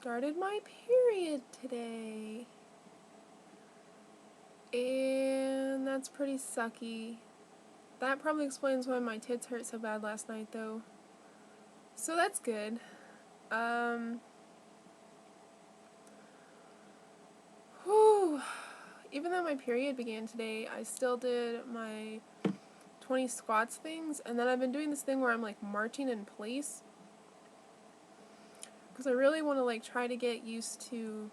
started my period today. And that's pretty sucky. That probably explains why my tits hurt so bad last night, though. So that's good. Whew. Even though my period began today, I still did my 20 squats things, and then I've been doing this thing where I'm like marching in place. Because I really want to like try to get used to,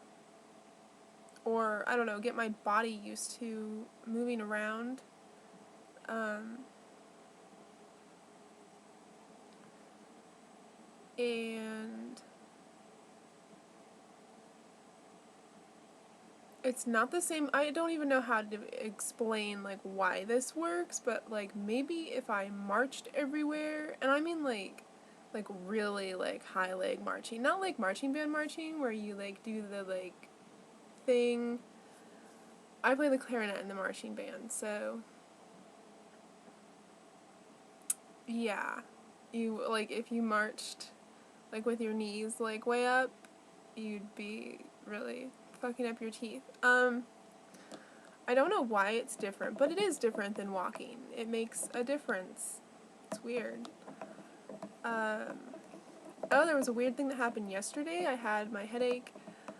or I don't know, get my body used to moving around. And it's not the same. I don't even know how to explain like why this works, but like maybe if I marched everywhere, and I mean like really like high leg marching, not like marching band marching where you like do the like thing. I play the clarinet in the marching band, so yeah, you like if you marched like with your knees like way up, you'd be really fucking up your teeth. I don't know why it's different, but it is different than walking. It makes a difference. It's weird. Oh, there was a weird thing that happened yesterday. I had my headache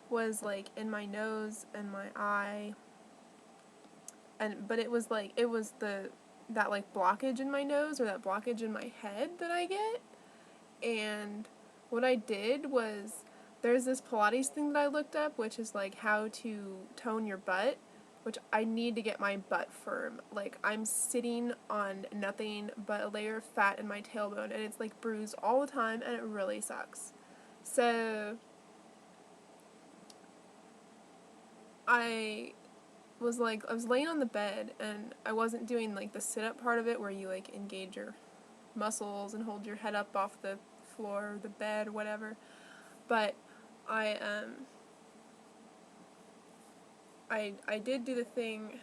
was like in my nose and my eye, but it was that like blockage in my nose or that blockage in my head that I get. And what I did was there's this Pilates thing that I looked up, which is like how to tone your butt, which I need to get my butt firm. Like I'm sitting on nothing but a layer of fat in my tailbone, and it's like bruised all the time, and it really sucks. So I was laying on the bed, and I wasn't doing like the sit-up part of it where you like engage your muscles and hold your head up off the floor or the bed or whatever. But I did do the thing.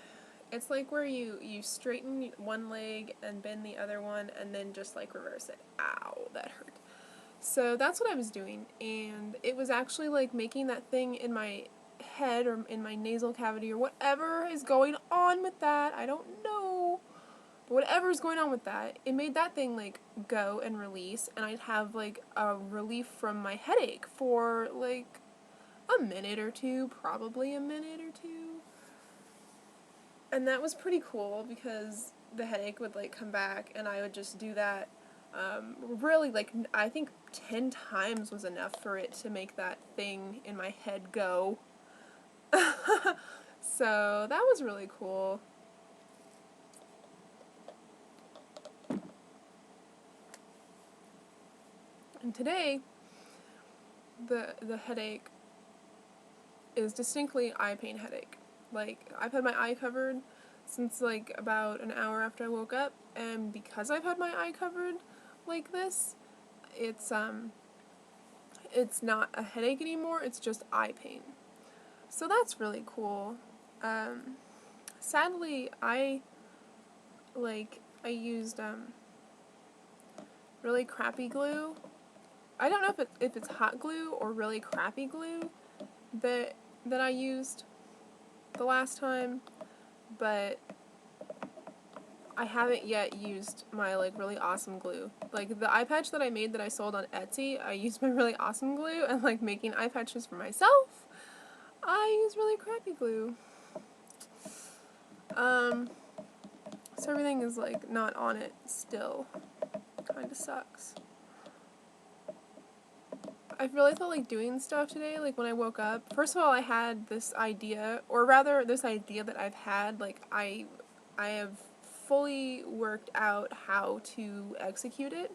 It's like where you straighten one leg and bend the other one and then just like reverse it. Ow, that hurt. So that's what I was doing, and it was actually like making that thing in my head or in my nasal cavity or whatever is going on with that. I don't know. But whatever is going on with that, it made that thing like go and release, and I'd have like a relief from my headache for like a minute or two, probably a minute or two. And that was pretty cool because the headache would like come back, and I would just do that. Really, like I think 10 times was enough for it to make that thing in my head go. So that was really cool. And today, the headache is distinctly eye pain headache. Like, I've had my eye covered since like about an hour after I woke up, and because I've had my eye covered like this, it's not a headache anymore, it's just eye pain. So that's really cool. Sadly, I used really crappy glue. I don't know if it's hot glue or really crappy glue that I used the last time, but I haven't yet used my like really awesome glue. Like the eye patch that I made that I sold on Etsy, I used my really awesome glue, and like making eye patches for myself, I use really crappy glue. So everything is like not on it still. Kinda sucks. I really felt like doing stuff today, like when I woke up. First of all, I had this idea, or rather this idea that I've had, like I have fully worked out how to execute it.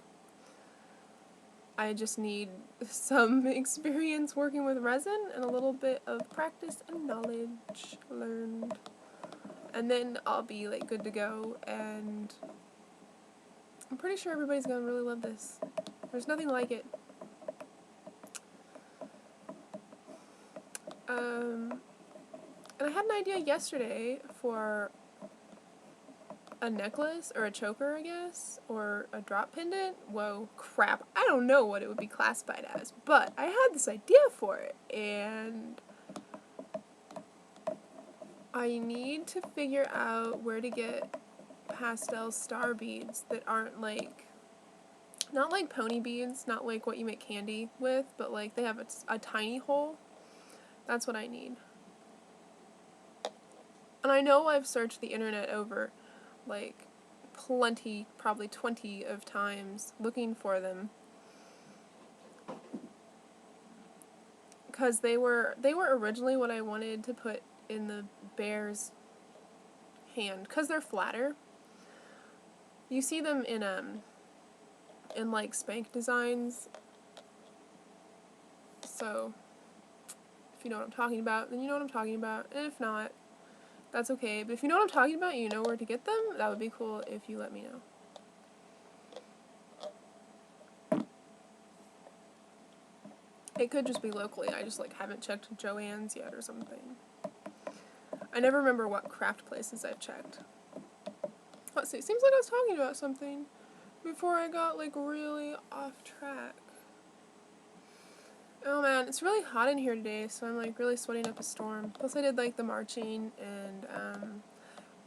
I just need some experience working with resin and a little bit of practice and knowledge learned. And then I'll be like good to go, and I'm pretty sure everybody's gonna really love this. There's nothing like it. And I had an idea yesterday for a necklace or a choker, I guess, or a drop pendant. Whoa, crap. I don't know what it would be classified as, but I had this idea for it, and I need to figure out where to get pastel star beads that aren't like, not like pony beads, not like what you make candy with, but like they have a tiny hole. That's what I need. And I know I've searched the internet over like plenty, probably 20 of times looking for them, because they were originally what I wanted to put in the bear's hand, because they're flatter. You see them in like spank designs, so if you know what I'm talking about, then you know what I'm talking about, and if not, that's okay. But if you know what I'm talking about and you know where to get them, that would be cool if you let me know. It could just be locally. I just like haven't checked Joann's yet or something. I never remember what craft places I've checked. Let's see. Seems like I was talking about something before I got like really off track. Oh man, it's really hot in here today, so I'm like really sweating up a storm. Plus I did like the marching, and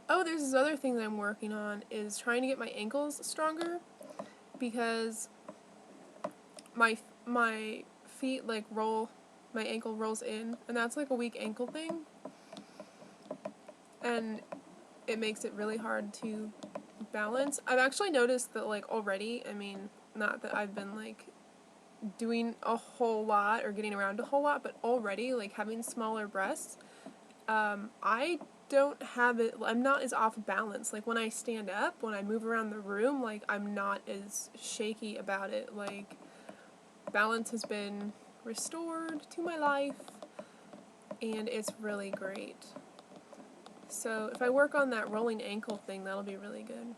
oh, there's this other thing that I'm working on, is trying to get my ankles stronger, because my feet like roll, my ankle rolls in, and that's like a weak ankle thing, and it makes it really hard to balance. I've actually noticed that like already, I mean, not that I've been like doing a whole lot or getting around a whole lot, but already like having smaller breasts, I don't have it, I'm not as off balance. Like when I stand up, when I move around the room, like I'm not as shaky about it. Like balance has been restored to my life, and it's really great. So if I work on that rolling ankle thing, that'll be really good.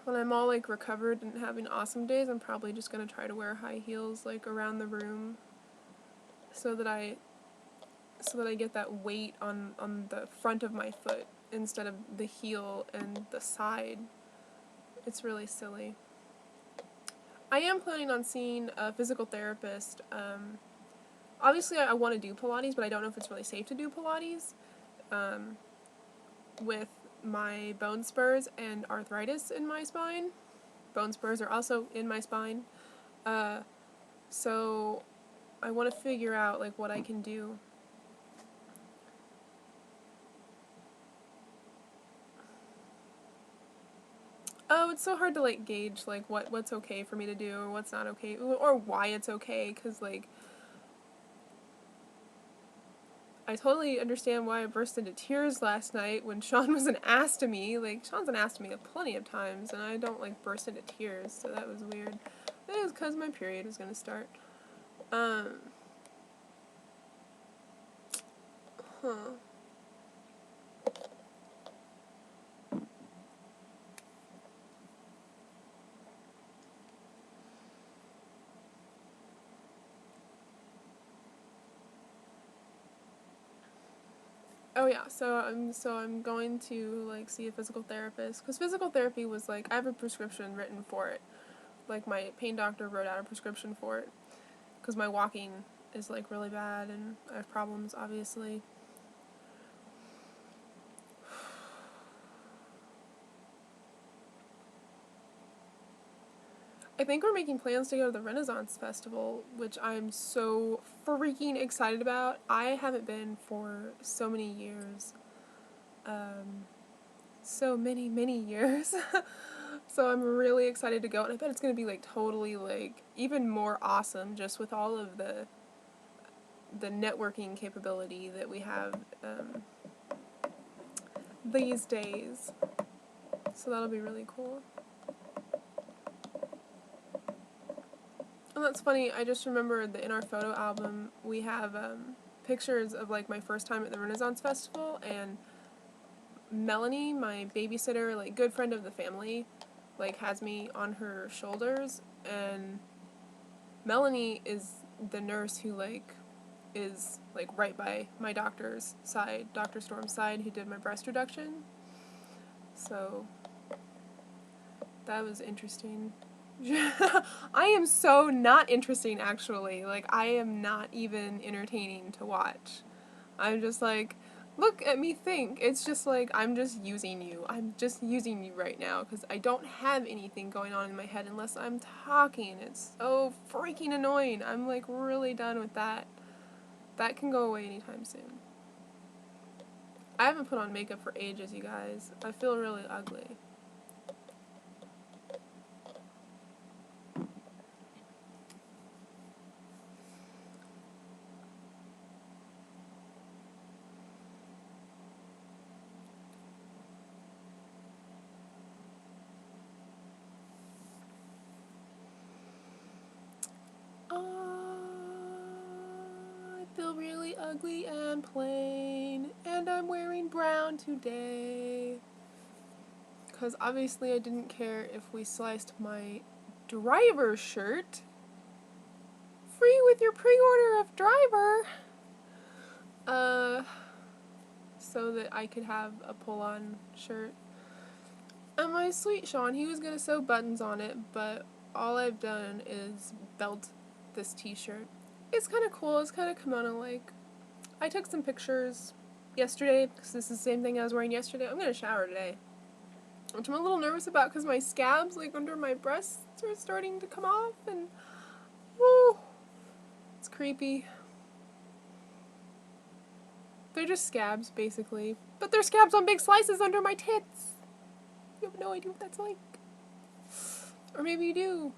When I'm all like recovered and having awesome days, I'm probably just gonna try to wear high heels like around the room, so that I get that weight on the front of my foot instead of the heel and the side. It's really silly. I am planning on seeing a physical therapist. Obviously I want to do Pilates, but I don't know if it's really safe to do Pilates with my bone spurs and arthritis in my spine. Bone spurs are also in my spine. So I want to figure out like what I can do. Oh, it's so hard to like gauge like what's okay for me to do or what's not okay, or why it's okay, because like I totally understand why I burst into tears last night when Sean was an ass to me. Like, Sean's an ass to me plenty of times, and I don't like burst into tears, so that was weird. It was because my period was gonna start. Huh. Oh yeah, so I'm going to like see a physical therapist, because physical therapy was like, I have a prescription written for it. Like my pain doctor wrote out a prescription for it, because my walking is like really bad and I have problems, obviously. I think we're making plans to go to the Renaissance Festival, which I'm so freaking excited about. I haven't been for so many years. So many, many years. So I'm really excited to go, and I bet it's going to be like totally like even more awesome, just with all of the networking capability that we have these days. So that'll be really cool. And that's funny, I just remembered that in our photo album we have pictures of like my first time at the Renaissance Festival, and Melanie, my babysitter, like good friend of the family, like has me on her shoulders, and Melanie is the nurse who like is like right by my doctor's side, Dr. Storm's side, who did my breast reduction. So That was interesting. I am so not interesting, actually. Like, I am not even entertaining to watch. I'm just like, look at me think. It's just like, I'm just using you. I'm just using you right now because I don't have anything going on in my head unless I'm talking. It's so freaking annoying. I'm like really done with that. That can go away anytime soon. I haven't put on makeup for ages, you guys. I feel really ugly. I feel really ugly and plain, and I'm wearing brown today. Because obviously I didn't care if we sliced my driver shirt. Free with your pre-order of driver. So that I could have a pull-on shirt. And my sweet Sean, he was gonna sew buttons on it, but all I've done is belt this t-shirt. It's kind of cool, it's kind of kimono-like. I took some pictures yesterday, because this is the same thing I was wearing yesterday. I'm gonna shower today. Which I'm a little nervous about because my scabs, like, under my breasts are starting to come off, and, woo, it's creepy. They're just scabs, basically. But they're scabs on big slices under my tits. You have no idea what that's like. Or maybe you do.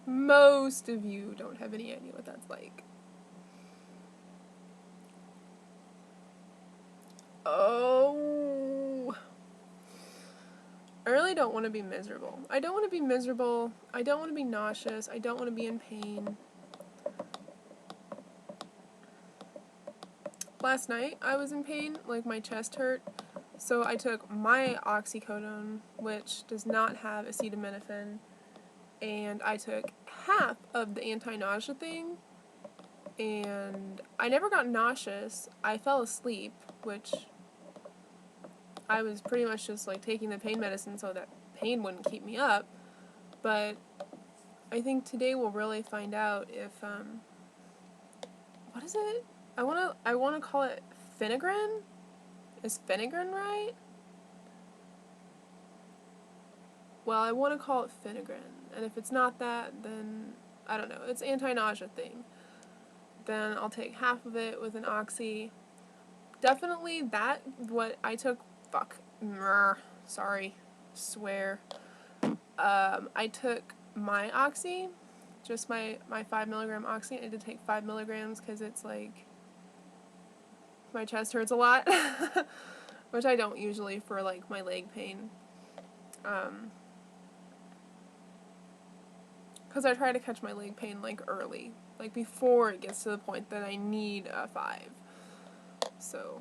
Most of you don't have any idea what that's like. Oh. I really don't want to be miserable. I don't want to be miserable. I don't want to be nauseous. I don't want to be in pain. Last night I was in pain, like my chest hurt. So I took my oxycodone, which does not have acetaminophen, and I took half of the anti-nausea thing, and I never got nauseous. I fell asleep, which I was pretty much just like taking the pain medicine so that pain wouldn't keep me up, but I think today we'll really find out if, what is it? I wanna call it Finagrin? Is Finagrin right? Well, I want to call it Finagrin, and if it's not that, then, I don't know, it's anti-nausea thing. Then I'll take half of it with an oxy. Definitely that, what I took, sorry, swear. I took my oxy, just my 5 milligram oxy. I did take 5 milligrams because it's like, my chest hurts a lot, which I don't usually for like my leg pain. Because I try to catch my leg pain like early, like before it gets to the point that I need a 5. So,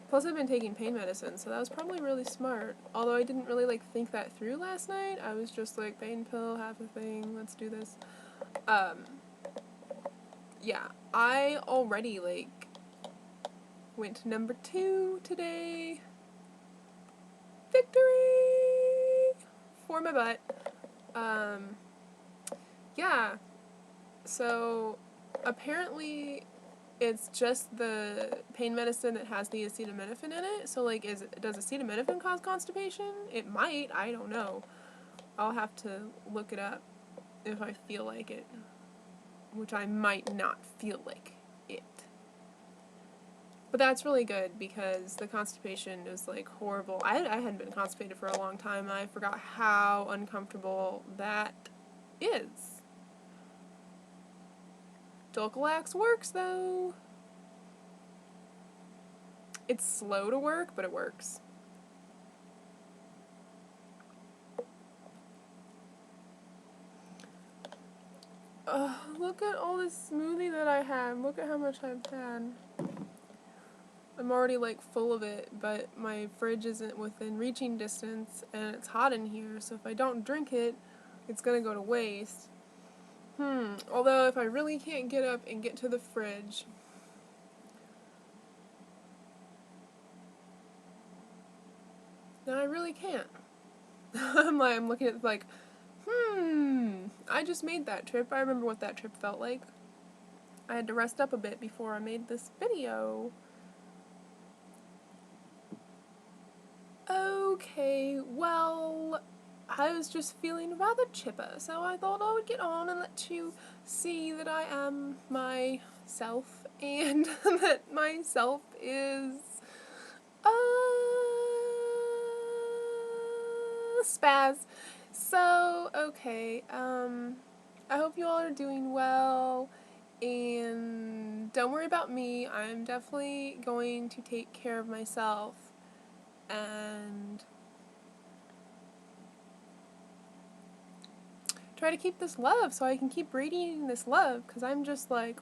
plus I've been taking pain medicine, so that was probably really smart. Although I didn't really like think that through last night. I was just like, pain pill, half a thing, let's do this. Yeah, I already like went to number 2 today. Victory for my butt. Yeah, so apparently it's just the pain medicine that has the acetaminophen in it. So like, does acetaminophen cause constipation? It might, I don't know. I'll have to look it up if I feel like it, which I might not feel like it. But that's really good because the constipation is like horrible. I hadn't been constipated for a long time, and I forgot how uncomfortable that is. Dulcolax works though. It's slow to work, but it works. Look at all this smoothie that I have. Look at how much I've had. I'm already like full of it, but my fridge isn't within reaching distance, and it's hot in here, so if I don't drink it, it's gonna go to waste. Although if I really can't get up and get to the fridge, and I really can't. I'm looking at like, I just made that trip. I remember what that trip felt like. I had to rest up a bit before I made this video. Okay, well, I was just feeling rather chipper, so I thought I would get on and let you see that I am myself, and that myself is spazz. So, okay, I hope you all are doing well, and don't worry about me. I'm definitely going to take care of myself, and try to keep this love so I can keep radiating this love, because I'm just like,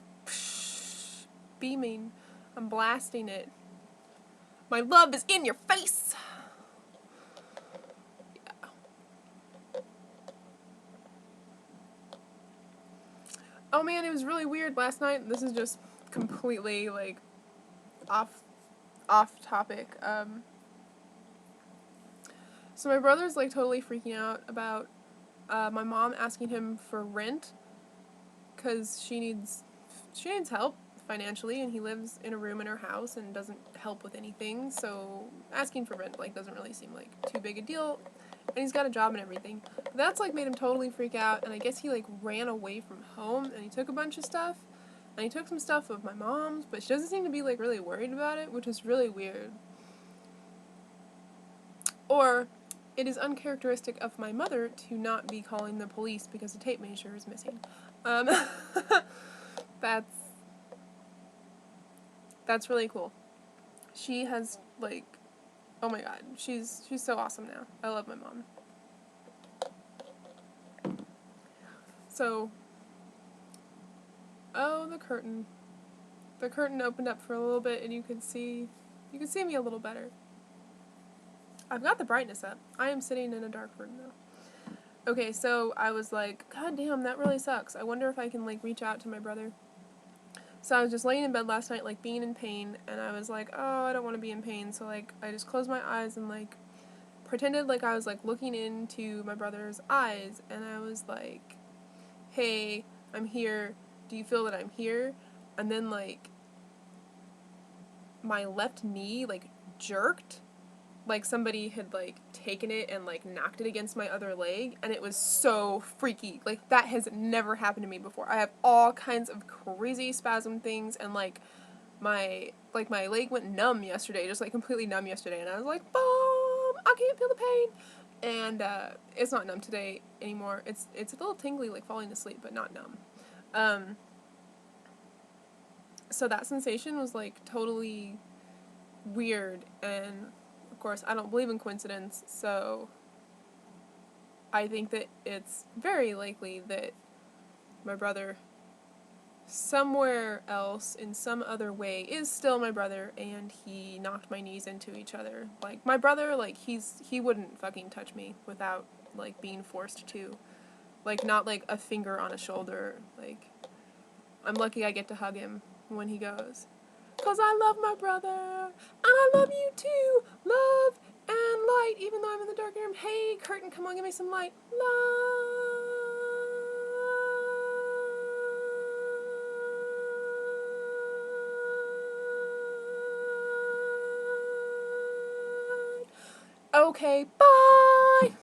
beaming. I'm blasting it. My love is in your face! Oh man, it was really weird last night. This is just completely, like, off topic. So my brother's, like, totally freaking out about my mom asking him for rent, because she needs help financially, and he lives in a room in her house and doesn't help with anything, so asking for rent, like, doesn't really seem like too big a deal, and he's got a job and everything. But that's, like, made him totally freak out, and I guess he, like, ran away from home, and he took a bunch of stuff, and he took some stuff of my mom's, but she doesn't seem to be, like, really worried about it, which is really weird. Or, it is uncharacteristic of my mother to not be calling the police because the tape measure is missing. That's really cool. She has, like, oh my god, she's so awesome now. I love my mom. So, oh, the curtain. The curtain opened up for a little bit and you could see me a little better. I've got the brightness up. I am sitting in a dark room now. Okay, so I was like, god damn, that really sucks. I wonder if I can, like, reach out to my brother. So I was just laying in bed last night, like, being in pain, and I was like, oh, I don't want to be in pain, so, like, I just closed my eyes and, like, pretended like I was, like, looking into my brother's eyes, and I was like, hey, I'm here, do you feel that I'm here? And then, like, my left knee, like, jerked, like somebody had, like, taken it and, like, knocked it against my other leg, and it was so freaky. Like, that has never happened to me before. I have all kinds of crazy spasm things, and, like, my leg went numb yesterday, just, like, completely numb yesterday, and I was like, boom, I can't feel the pain, and, it's not numb today anymore. It's a little tingly, like, falling asleep, but not numb. So that sensation was, like, totally weird, and of course, I don't believe in coincidence, so I think that it's very likely that my brother, somewhere else, in some other way, is still my brother, and he knocked my knees into each other. Like, my brother, like, he wouldn't fucking touch me without, like, being forced to. Like, not, like, a finger on a shoulder. Like, I'm lucky I get to hug him when he goes. 'Cause I love my brother, and I love you too. Love and light, even though I'm in the dark room. Hey, curtain, come on, give me some light. Light. Okay, bye.